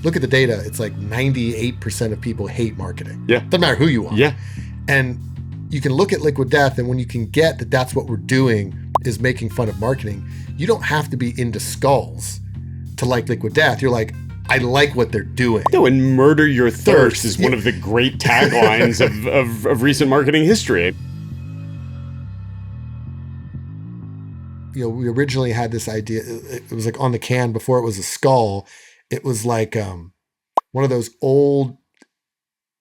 look at the data. It's like 98% of people hate marketing. Yeah. Doesn't matter who you are. Yeah. And you can look at Liquid Death, and when you can get that that's what we're doing is making fun of marketing, you don't have to be into skulls to like Liquid Death. You're like, I like what they're doing. No, and murder your thirst is one of the great taglines of recent marketing history. You know, we originally had this idea. It was like on the can before it was a skull. It was like one of those old,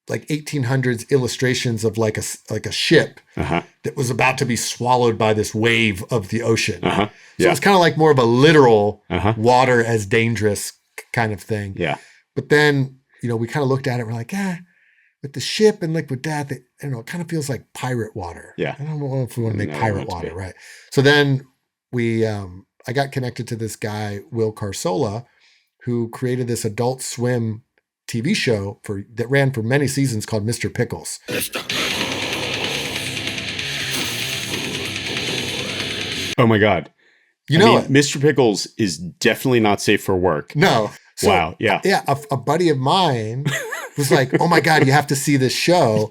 like 1800s illustrations of like a ship that was about to be swallowed by this wave of the ocean. So it's kind of like more of a literal water as dangerous kind of thing. Yeah. But then, you know, we kind of looked at it. We're like, with the ship and Liquid Death, it kind of feels like pirate water. Yeah. I don't know if we want to make pirate water, right? So then I got connected to this guy, Will Carsola, who created this Adult Swim TV show that ran for many seasons called Mr. Pickles. Oh my God. I mean, Mr. Pickles is definitely not safe for work. No. So, wow. Yeah. Yeah. A buddy of mine was like, oh my God, you have to see this show.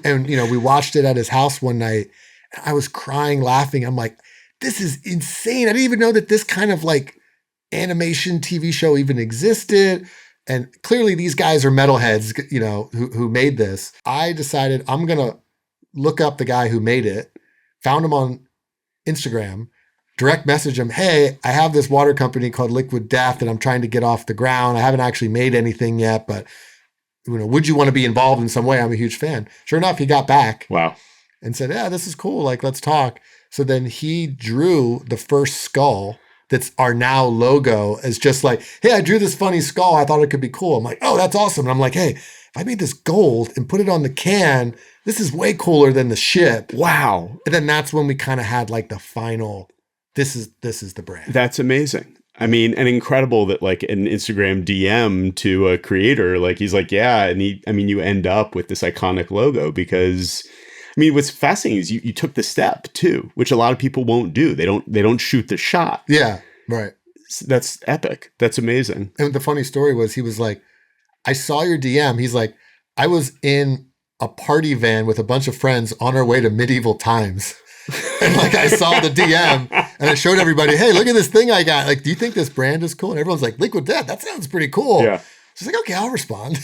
And, you know, we watched it at his house one night. And I was crying, laughing. I'm like, this is insane. I didn't even know that this kind of like animation TV show even existed. And clearly these guys are metalheads, you know, who made this. I decided I'm going to look up the guy who made it, found him on Instagram, direct message him, hey, I have this water company called Liquid Death that I'm trying to get off the ground. I haven't actually made anything yet, but you know, would you want to be involved in some way? I'm a huge fan. Sure enough, he got back. Wow. And said, yeah, this is cool. Like, let's talk. So then he drew the first skull that's our now logo as just like, hey, I drew this funny skull. I thought it could be cool. I'm like, oh, that's awesome. And I'm like, hey, if I made this gold and put it on the can, this is way cooler than the ship. Wow. And then that's when we kind of had like the final, this is the brand. That's amazing. I mean, and incredible that like an Instagram DM to a creator, like he's like, yeah. And you end up with this iconic logo because I mean, what's fascinating is you took the step too, which a lot of people won't do. They don't shoot the shot. Yeah. Right. That's epic. That's amazing. And the funny story was he was like, I saw your DM. He's like, I was in a party van with a bunch of friends on our way to medieval times. And like, I saw the DM and I showed everybody, hey, look at this thing I got. Like, do you think this brand is cool? And everyone's like, Liquid Death, that sounds pretty cool. Yeah. She's like, okay, I'll respond.